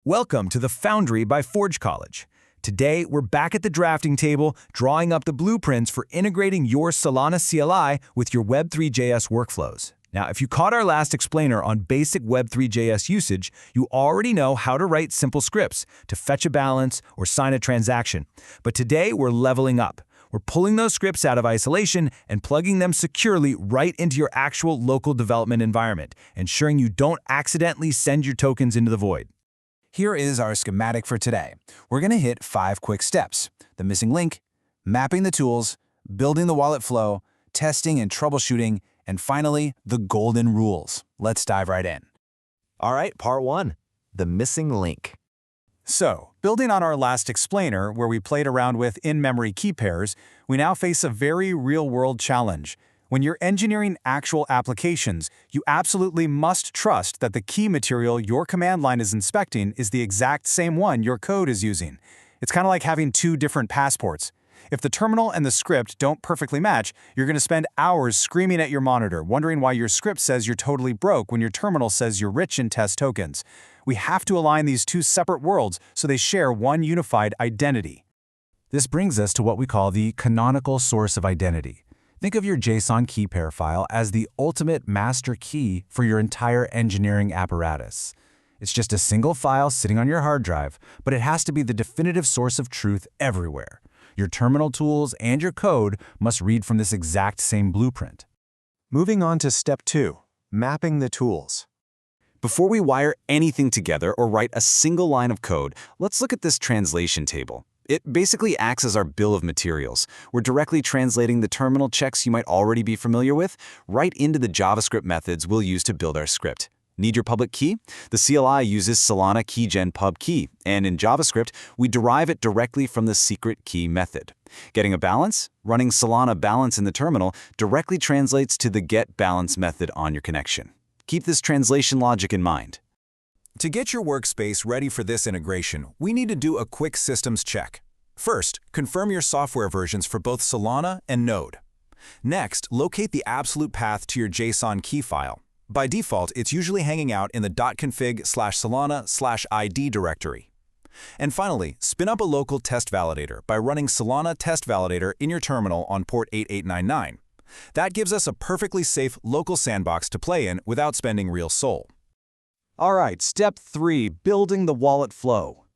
Welcome to the Foundry by Forge College. Today, we're back at the drafting table, drawing up the blueprints for integrating your Solana CLI with your Web3-JS workflows. Now, if you caught our last explainer on basic Web3-JS usage, you already know how to write simple scripts to fetch a balance or sign a transaction. But today, we're leveling up. We're pulling those scripts out of isolation and plugging them securely right into your actual local development environment, ensuring you don't accidentally send your tokens into the void. Here is our schematic for today. We're going to hit 5 quick steps: the missing link, mapping the tools, building the wallet flow, testing and troubleshooting, and finally, the golden rules. Let's dive right in. All right, part 1, the missing link. So, building on our last explainer where we played around with in-memory key pairs, we now face a very real-world challenge. When you're engineering actual applications, you absolutely must trust that the key material your command line is inspecting is the exact same one your code is using. It's kind of like having 2 different passports. If the terminal and the script don't perfectly match, you're going to spend hours screaming at your monitor, wondering why your script says you're totally broke when your terminal says you're rich in test tokens. We have to align these 2 separate worlds so they share one unified identity. This brings us to what we call the canonical source of identity. Think of your JSON key pair file as the ultimate master key for your entire engineering apparatus. It's just a single file sitting on your hard drive, but it has to be the definitive source of truth everywhere. Your terminal tools and your code must read from this exact same blueprint. Moving on to step 2, mapping the tools. Before we wire anything together or write a single line of code, let's look at this translation table. It basically acts as our bill of materials. We're directly translating the terminal checks you might already be familiar with right into the JavaScript methods we'll use to build our script. Need your public key? The CLI uses solana-key, and in JavaScript, we derive it directly from the secret key method. Getting a balance? Running solana-balance in the terminal directly translates to the getBalance method on your connection. Keep this translation logic in mind. To get your workspace ready for this integration, we need to do a quick systems check. First, confirm your software versions for both Solana and Node. Next, locate the absolute path to your JSON key file. By default, it's usually hanging out in the .config/solana/id directory. And finally, spin up a local test validator by running solana-test-validator in your terminal on port 8899. That gives us a perfectly safe local sandbox to play in without spending real soul. All right, step 3, building the wallet flow.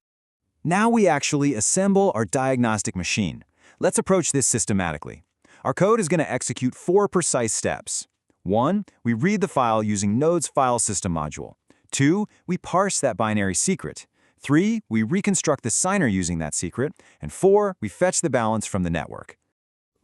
Now we actually assemble our diagnostic machine. Let's approach this systematically. Our code is going to execute 4 precise steps. 1, we read the file using Node's file system module. 2, we parse that binary secret. 3, we reconstruct the signer using that secret. And 4, we fetch the balance from the network.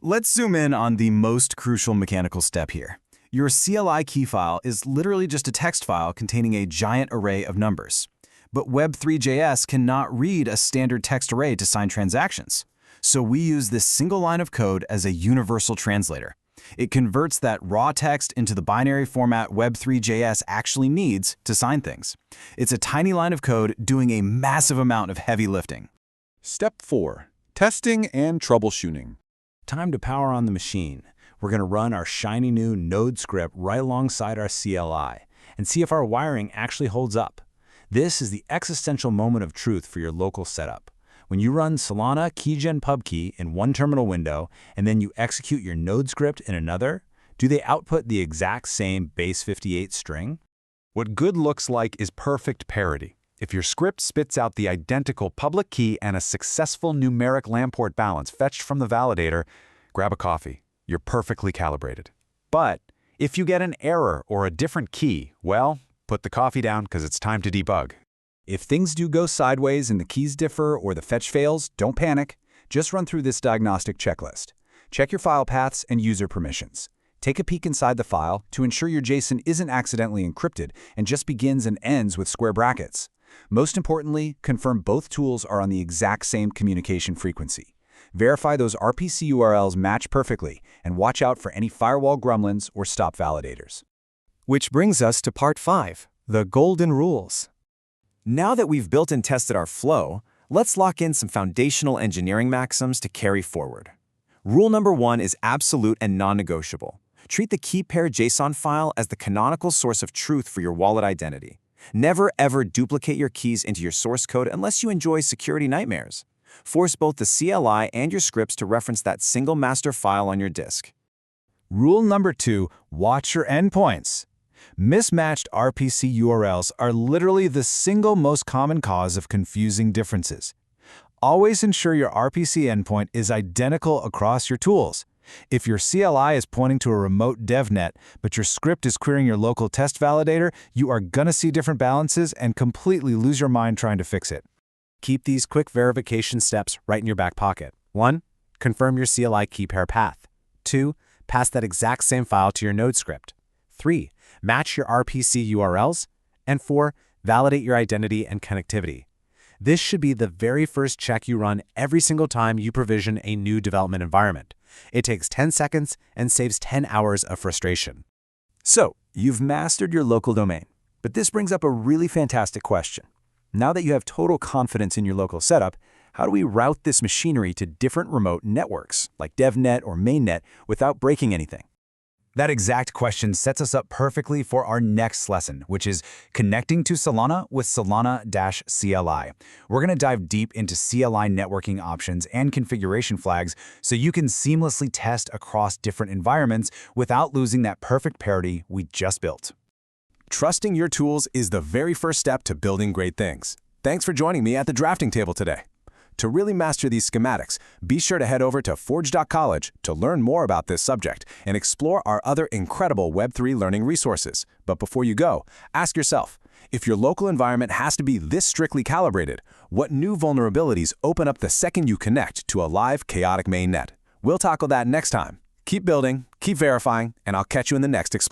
Let's zoom in on the most crucial mechanical step here. Your CLI key file is literally just a text file containing a giant array of numbers. But Web3-JS cannot read a standard text array to sign transactions. So we use this single line of code as a universal translator. It converts that raw text into the binary format Web3-JS actually needs to sign things. It's a tiny line of code doing a massive amount of heavy lifting. Step 4, testing and troubleshooting. Time to power on the machine. We're going to run our shiny new Node script right alongside our CLI and see if our wiring actually holds up. This is the existential moment of truth for your local setup. When you run solana-key in one terminal window and then you execute your Node script in another, do they output the exact same base 58 string? What good looks like is perfect parity. If your script spits out the identical public key and a successful numeric Lamport balance fetched from the validator, grab a coffee. You're perfectly calibrated. But if you get an error or a different key, well, put the coffee down because it's time to debug. If things do go sideways and the keys differ or the fetch fails, don't panic. Just run through this diagnostic checklist. Check your file paths and user permissions. Take a peek inside the file to ensure your JSON isn't accidentally encrypted and just begins and ends with square brackets. Most importantly, confirm both tools are on the exact same communication frequency. Verify those RPC URLs match perfectly, and watch out for any firewall gremlins or stop validators. Which brings us to part 5, the golden rules. Now that we've built and tested our flow, let's lock in some foundational engineering maxims to carry forward. Rule number 1 is absolute and non-negotiable. Treat the key pair JSON file as the canonical source of truth for your wallet identity. Never ever duplicate your keys into your source code unless you enjoy security nightmares. Force both the CLI and your scripts to reference that single master file on your disk. Rule number 2, watch your endpoints. Mismatched RPC URLs are literally the single most common cause of confusing differences. Always ensure your RPC endpoint is identical across your tools. If your CLI is pointing to a remote DevNet, but your script is querying your local test validator, you are gonna see different balances and completely lose your mind trying to fix it. Keep these quick verification steps right in your back pocket. 1. Confirm your CLI key pair path. 2. Pass that exact same file to your node script. 3. Match your RPC URLs. And 4. Validate your identity and connectivity. This should be the very first check you run every single time you provision a new development environment. It takes 10 seconds and saves 10 hours of frustration. So, you've mastered your local domain. But this brings up a really fantastic question. Now that you have total confidence in your local setup, how do we route this machinery to different remote networks, like DevNet or mainnet, without breaking anything? That exact question sets us up perfectly for our next lesson, which is connecting to Solana with solana-cli. We're going to dive deep into CLI networking options and configuration flags so you can seamlessly test across different environments without losing that perfect parity we just built. Trusting your tools is the very first step to building great things. Thanks for joining me at the drafting table today. To really master these schematics, be sure to head over to forge.college to learn more about this subject and explore our other incredible Web3 learning resources. But before you go, ask yourself, if your local environment has to be this strictly calibrated, what new vulnerabilities open up the second you connect to a live, chaotic mainnet? We'll tackle that next time. Keep building, keep verifying, and I'll catch you in the next explain.